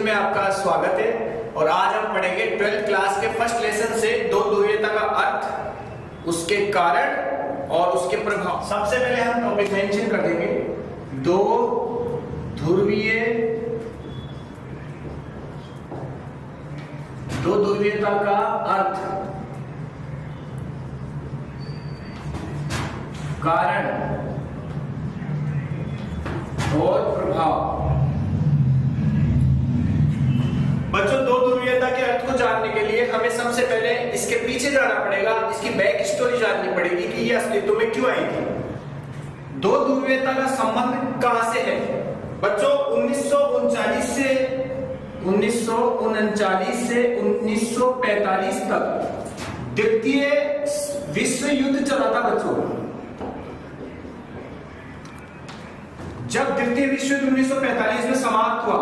में आपका स्वागत है। और आज हम पढ़ेंगे 12th क्लास के फर्स्ट लेसन से दो ध्रुवीयता का अर्थ, उसके कारण और उसके प्रभाव। सबसे पहले हम टॉपिक मेंशन कर देंगे दो ध्रुवीयता का अर्थ, कारण और प्रभाव। बच्चों, दो ध्रुवीयता के अर्थ को जानने के लिए हमें सबसे पहले इसके पीछे जाना पड़ेगा, इसकी बैक स्टोरी जाननी पड़ेगी कि ये अस्तित्व में क्यों आई थी। दो ध्रुवीयता का संबंध कहां से है? बच्चों, 1939 से 1945 तक द्वितीय विश्व युद्ध चला था। बच्चों, जब द्वितीय विश्व युद्ध 1945 में समाप्त हुआ,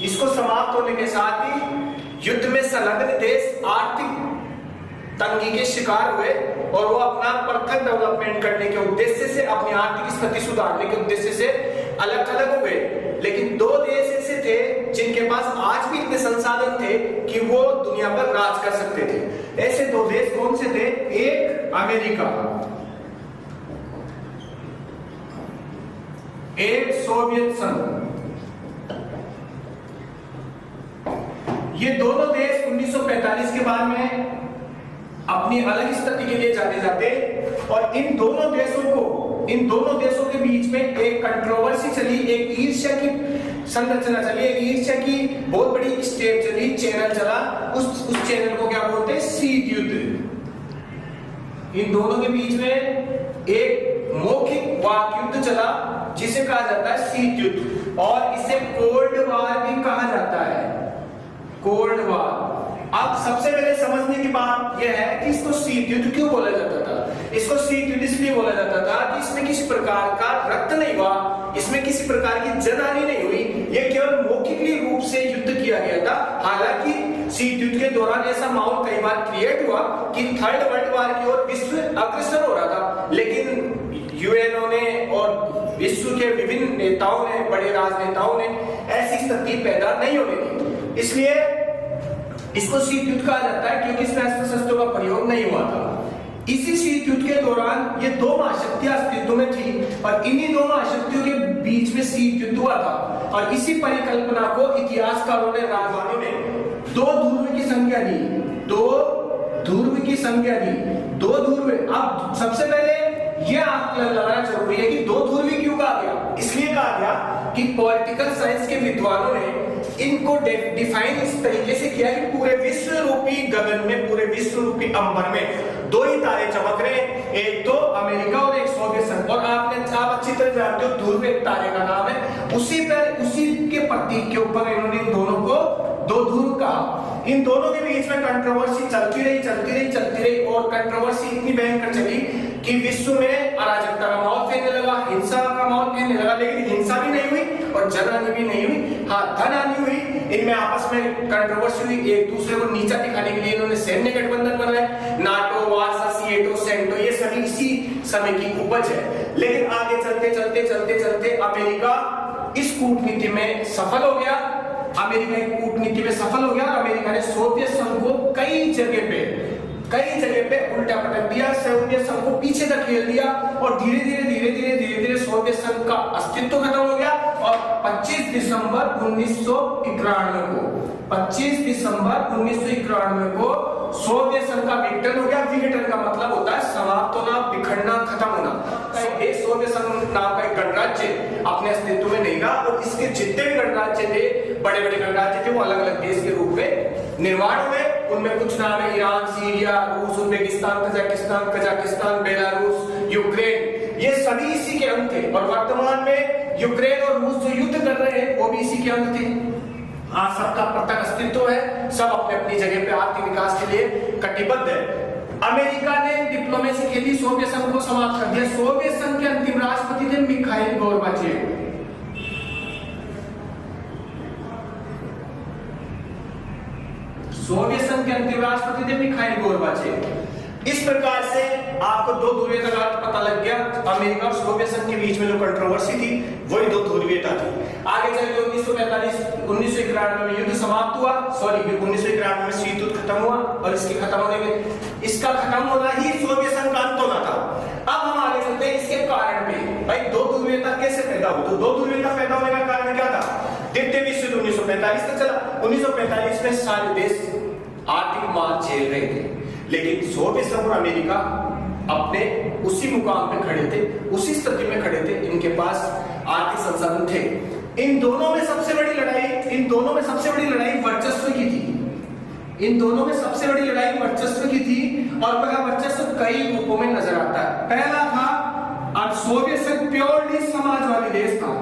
इसको समाप्त होने के साथ ही युद्ध में संलग्न देश आर्थिक तंगी के शिकार हुए और वो अपना पृथक डेवलपमेंट करने के उद्देश्य से, अपनी आर्थिक स्थिति सुधारने के उद्देश्य से अलग अलग हो गए। लेकिन दो देश ऐसे थे जिनके पास आज भी इतने संसाधन थे कि वो दुनिया पर राज कर सकते थे। ऐसे दो देश कौन से थे? एक अमेरिका, एक सोवियत संघ। ये दोनों देश 1945 के बाद में अपनी अलग स्थिति के लिए जाने जाते और इन दोनों देशों के बीच में एक कंट्रोवर्सी चली, एक ईर्ष्या की संरचना चली, एक ईर्ष्या की बहुत बड़ी स्टेप चली, चैनल चला। उस चैनल को क्या बोलते हैं? शीत युद्ध। इन दोनों के बीच में एक मौखिक वाक युद्ध चला जिसे कहा जाता है शीत युद्ध, और इसे कोल्ड वार भी कहा जाता है, कोल्ड वार। अब सबसे पहले समझने की बात यह है कि इसको शीत युद्ध क्यों बोला जाता था। इसको शीत युद्ध इसलिए बोला जाता था कि इसमें किसी प्रकार का रक्त नहीं हुआ, इसमें किसी प्रकार की जनहानि नहीं हुई, यह केवल मौखिक रूप से युद्ध किया गया था। हालांकि शीत युद्ध के दौरान ऐसा माहौल कई बार क्रिएट हुआ कि थर्ड वर्ल्ड वार की ओर विश्व अग्रसर हो रहा था, लेकिन यूएनओ ने और विश्व के विभिन्न नेताओं ने, बड़े राजनेताओं ने ऐसी स्थिति पैदा नहीं होने दी। इसलिए इसको शीत युद्ध कहा जाता है क्योंकि इसमें अस्त्र शस्त्रों का प्रयोग नहीं हुआ था। इसी शीत युद्ध के दौरान ये दो महाशक्तियां अस्तित्व में थी और इन्हीं दो महाशक्तियों के बीच में शीत युद्ध हुआ था। और इसी परिकल्पना को इतिहासकारों ने, राजवानों ने दो ध्रुव की संख्या दी, दो ध्रुव की संख्या दी, दो ध्रुव। अब सबसे पहले यह आकलन लगाना जरूरी है कि दो ध्रुवी क्यों कहा गया। इसलिए कहा गया कि पॉलिटिकल साइंस के विद्वानों ने इनको डिफाइन इस तरीके से किया कि पूरे विश्व रूपी गगन में, पूरे विश्व रूपी अंबर में दो ही तारे चमक रहे हैं, एक तो अमेरिका और एक सोवियत संघ। और आप अच्छी तरह जानते हो ध्रुव एक तारे का नाम है, उसी के प्रतीक के ऊपर इन्होंने इन दोनों को दो ध्रुव कहा। इन दोनों के बीच में कंट्रोवर्सी चलती रही और कंट्रोवर्सी इतनी भयंकर चली कि विश्व में अराजकता का माहौल फैलने लगा, हिंसा का माहौल फैलने लगा। लेकिन हिंसा भी नहीं हुई और जनहानि भी नहीं हुई, हाँ धनहानि हुई। इनमें आपस में कंट्रोवर्सी हुई, एक दूसरे को नीचा दिखाने के लिए इन्होंने सैन्य गठबंधन बनाए, नाटो, वार्सा, सीएटो, सेंटो, ये सभी इसी समय की उपज है। लेकिन आगे चलते अमेरिका इस कूटनीति में सफल हो गया। अमेरिका की कूटनीति में सफल हो गया और अमेरिका ने सोवियत संघ को कई जगह पे उल्टा पटक दिया, सोवियत संघ को पीछे धकेल दिया और धीरे धीरे सोवियत संघ का अस्तित्व खत्म हो गया। और 25 दिसंबर 1991 को सोवियत संघ का विघटन हो गया। विघटन का मतलब होता है समाप्त होना, बिखरना, खत्म होना। सोवियत संघ नाम का एक गणराज्य अपने अस्तित्व में नहीं रहा और इसके जितने भी गणराज्य थे, बड़े गणराज्य थे, वो अलग अलग देश के रूप में निर्माण हुए। उनमें कुछ नाम है ईरान, सीरिया, रूस, उज्बेकिस्तान, कजाकिस्तान, बेलारूस, यूक्रेन, ये सभी इसी के अंग थे। और वर्तमान में यूक्रेन और रूस जो युद्ध कर रहे हैं वो भी इसी के अंग थे। हाँ, सबका पृथक अस्तित्व है, सब अपने अपनी जगह पे आर्थिक विकास के लिए कटिबद्ध है। अमेरिका ने डिप्लोमेसी के लिए सोवियत संघ को समाप्त कर दिया। सोवियत संघ के अंतिम राष्ट्रपति थे मिखाइल गोर्बाचेव। सोवियत संघ के अंतिम राष्ट्रपति थे मिखाइल गोर्बाचेव। इस प्रकार से आपको दो ध्रुवीयता का अर्थ पता लग गया। अमेरिका और सोवियत संघ के बीच में जो कंट्रोवर्सी थी वही दो ध्रुवीयता थी। आगे चलकर 1991 में युद्ध समाप्त हुआ, 1991 में शीत युद्ध खत्म हुआ और इसके खत्म होने में इसका खत्म होना ही सोवियत संघ का अंत होना था। अब हम आगे चलते हैं इसके कारण पे, भाई दो ध्रुवीयता कैसे पैदा हुई? तो दो ध्रुवीयता पैदा होने का कारण क्या था? द्वितीय विश्व युद्ध 1945 तक चला। 1945 में सारे देश आर्थिक मार झेल रहे थे, लेकिन सोवियत संघ और अमेरिका अपने उसी मुकाम पे खड़े थे, उसी स्थिति में खड़े थे, इनके पास आर्थिक संसाधन थे। इन दोनों में सबसे बड़ी लड़ाई वर्चस्व की थी। इन दोनों में सबसे बड़ी लड़ाई वर्चस्व की थी और वह वर्चस्व कई रूपों में नजर आता है। पहला था, अब सोवियत संघ प्योरली समाजवादी देश था,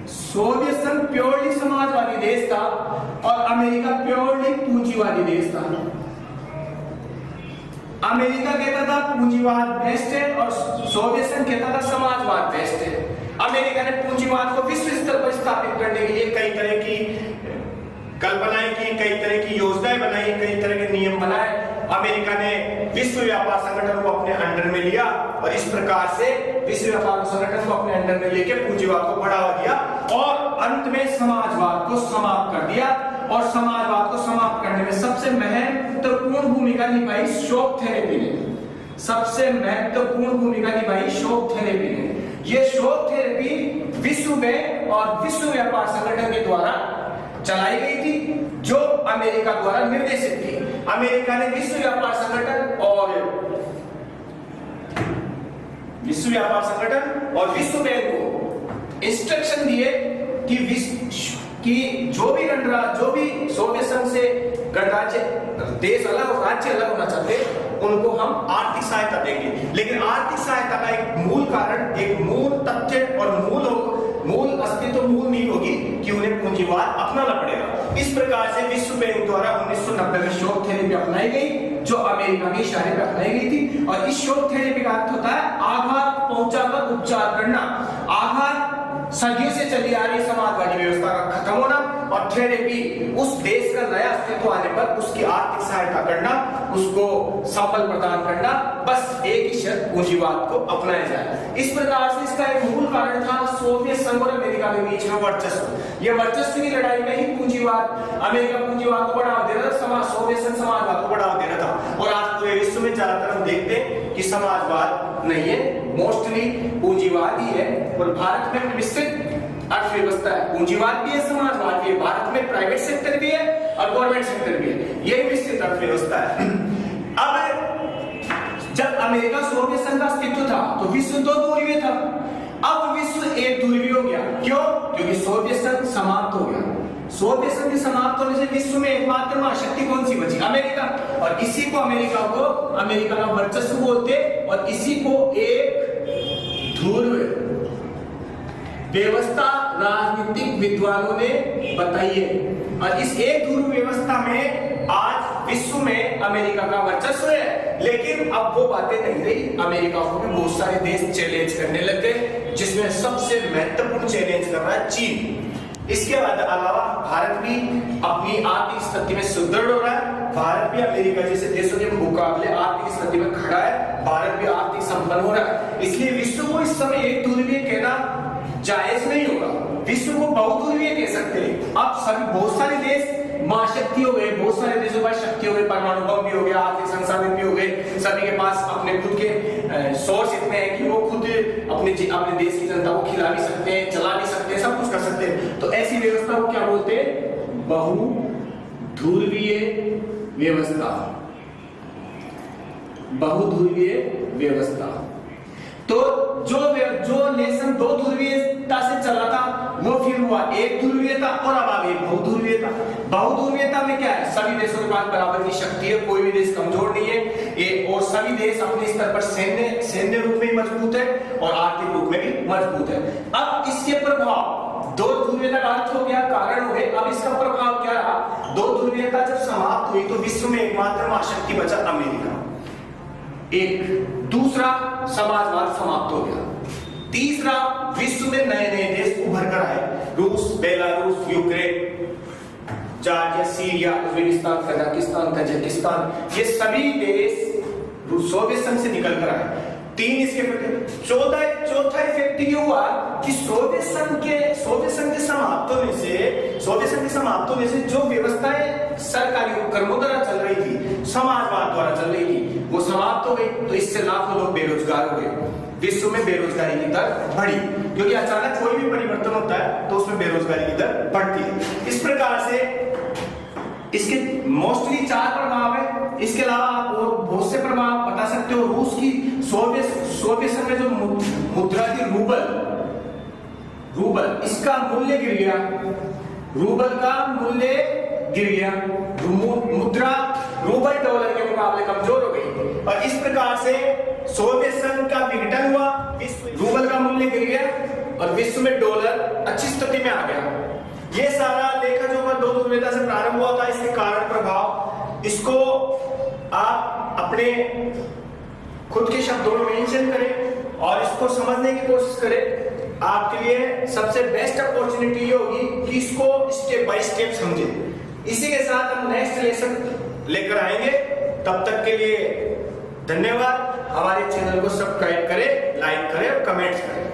सोवियत संघ प्योरली समाजवादी देश था और अमेरिका प्योरली पूंजीवादी देश था। अमेरिका कहता था पूंजीवाद बेस्ट है और सोवियत संघ कहता था समाजवाद बेस्ट है। अमेरिका ने पूंजीवाद को विश्व स्तर पर स्थापित करने के लिए कई तरह की कल्पनाएं की, कई तरह की योजनाएं बनाई, कई तरह के नियम बनाए। अमेरिका ने विश्व व्यापार संगठन को अपने अंडर में लिया और इस प्रकार से विश्व व्यापार संगठन को अपने अंडर में लेकर पूंजीवाद को बढ़ावा दिया और अंत में समाजवाद को समाप्त कर दिया। और समाजवाद को समाप्त करने में सबसे महत्वपूर्ण भूमिका निभाई शॉक थेरेपी ने, सबसे महत्वपूर्ण भूमिका निभाई शॉक थेरेपी ने। यह शॉक थेरेपी विश्व बैंक और विश्व व्यापार संगठन के द्वारा चलाई गई थी, जो अमेरिका द्वारा निर्देशित थी। अमेरिका ने विश्व व्यापार संगठन और विश्व बैंक को इंस्ट्रक्शन दिए कि जो भी सोवियत संघ से गणराज्य देश अलग और राज्य अलग होना चाहते उनको हम आर्थिक सहायता देंगे, लेकिन आर्थिक सहायता का एक मूल कारण, एक मूल तथ्य और मूल अस्तित्व, मूल नींव होगी कि उन्हें पूंजीवाद अपनाना पड़ेगा। इस प्रकार से विश्व बैंक द्वारा 1990 में शॉक थेरेपी अपनाई गई, जो अमेरिका के इशारे पर अपनाई गई थी। और इस शॉक थेरेपी का अर्थ होता है आघात पहुंचाकर उपचार करना। आघात सदियों से चली आ रही समाजवादी व्यवस्था का खत्म होना और थेरेपी उस देश का नया अस्तित्व आने पर उसकी आर्थिक सहायता करना, उसको संबल प्रदान करना, बस एक ही शर्त, पूंजीवाद को अपनाया जाए। इस प्रकार से इसका एक मूल कारण था सोवियत संघ और अमेरिका के बीच में वर्चस्व। यह वर्चस्व की लड़ाई में ही पूंजीवाद, अमेरिका पूंजीवाद को बढ़ावा दे रहा था, सोवियत संघ समाजवाद को बढ़ावा दे रहा था। और आज पूरे विश्व में ज्यादातर हम देखते हैं कि समाजवाद नहीं है, मोस्टली पूंजीवाद ही है। और भारत में विकसित अर्थव्यवस्था है, पूंजीवाद भी है, समाजवाद भी है। भारत में प्राइवेट सेक्टर भी है और गवर्नमेंट सेक्टर भी है, ये विकसित अर्थव्यवस्था है। अब जब अमेरिका सोवियत संघ का अस्तित्व था तो विश्व दो ध्रुवीय था, अब विश्व एक ध्रुवीय हो गया। क्यों? क्योंकि सोवियत संघ समाप्त हो गया। सोवियत संघ समाप्त होने से विश्व में एकमात्र महाशक्ति कौन सी बची? अमेरिका। और इसी को अमेरिका का वर्चस्व बोलते और इसी को एक ध्रुवीय व्यवस्था राजनीतिक विद्वानों ने बताई है। और इस एक ध्रुवीय व्यवस्था में आज विश्व में अमेरिका का वर्चस्व है, लेकिन अब वो बातें नहीं रही। अमेरिका को भी बहुत सारे देश चैलेंज करने लग गए, जिसमें सबसे महत्वपूर्ण चैलेंज कर रहा है चीन। इसके अलावा भारत भी अपनी आर्थिक स्थिति में सुदृढ़ हो रहा है। भारत भी अमेरिका जैसे देशों के मुकाबले आर्थिक स्थिति में खड़ा है, भारत भी आर्थिक संपन्न हो रहा है। इसलिए विश्व को इस समय एक ध्रुवीय कहना जायज नहीं होगा, विश्व को बहुध्रुवीय कह सकते हैं। अब सभी बहुत सारे देश महाशक्ति हो गए, बहुत सारे देशों पर शक्ति हो गई, परमाणु बम भी हो गया, आर्थिक संसाधन भी हो गए, सभी के पास अपने खुद के सोर्स इतने हैं कि वो खुद अपने देश की जनता को खिला भी सकते हैं, चला भी सकते हैं, सब कुछ कर सकते हैं। तो ऐसी व्यवस्था को क्या बोलते हैं? बहुध्रुवीय व्यवस्था, बहुध्रुवीय व्यवस्था। तो जो नेशन दो ध्रुवीयता से चला था वो फिर हुआ एक ध्रुवीयता और अब आ गई बहुध्रुवीयता। बहुध्रुवीयता में क्या है? सभी देशों के पास बराबर की शक्ति है, कोई भी देश कमजोर नहीं है, और सभी देश अपने स्तर पर सैन्य रूप में मजबूत है और आर्थिक रूप में भी मजबूत है। अब इसके प्रभाव, दो ध्रुवीयता का अर्थ हो गया, कारण हो गए। अब इसका प्रभाव क्या रहा? दो ध्रुवीयता जब समाप्त हुई तो विश्व में एकमात्र महाशक्ति बचा अमेरिका, एक। दूसरा, समाजवाद समाप्त हो गया। तीसरा, विश्व में नए नए देश उभर कर आए, रूस, Belarus, Ukraine, Georgia, Syria, Uzbekistan, Kazakhstan, Tajikistan. ये सभी देश सोवियत संघ से निकल कर आए। 3 इसके इफेक्ट। चौथा इफेक्ट ये हुआ कि सोवियत संघ के समाप्त होने से जो व्यवस्थाएं सरकारी कर्मों द्वारा चल रही थी, समाजवाद द्वारा चल रही थी, वो समाप्त हो गई। तो इससे लाखों लोग बेरोजगार हो गए। विश्व में बेरोजगारी की दर बढ़ी, क्योंकि अचानक कोई भी परिवर्तन होता है तो उसमें बेरोजगारी की दर बढ़ती है। इस प्रकार से इसके मोस्टली 4 प्रभाव है। इसके अलावा आप और बहुत से प्रभाव बता सकते हो। रूस की सोवियत संघ में जो मुद्रा थी रूबल, इसका मूल्य गिर गया। रूबल का मूल्य गिर गया। मुद्रा रूबल डॉलर के मुकाबले कमजोर हो गई और इस प्रकार से सोवियत संघ का विघटन हुआ। रूबल का मूल्य गिर गया और विश्व में डॉलर अच्छी स्थिति में आ गया। ये सारा लेखा जोखा 2 दुर्विधा से प्रारंभ हुआ था। इसके कारण प्रभाव, इसको आप अपने खुद के शब्दों में मेंशन करें और इसको समझने की कोशिश करें। आपके लिए सबसे बेस्ट अपॉर्चुनिटी ये होगी कि इसको स्टेप बाय स्टेप समझें। इसी के साथ हम नेक्स्ट लेसन लेकर आएंगे। तब तक के लिए धन्यवाद। हमारे चैनल को सब्सक्राइब करें, लाइक करें और कमेंट्स करें।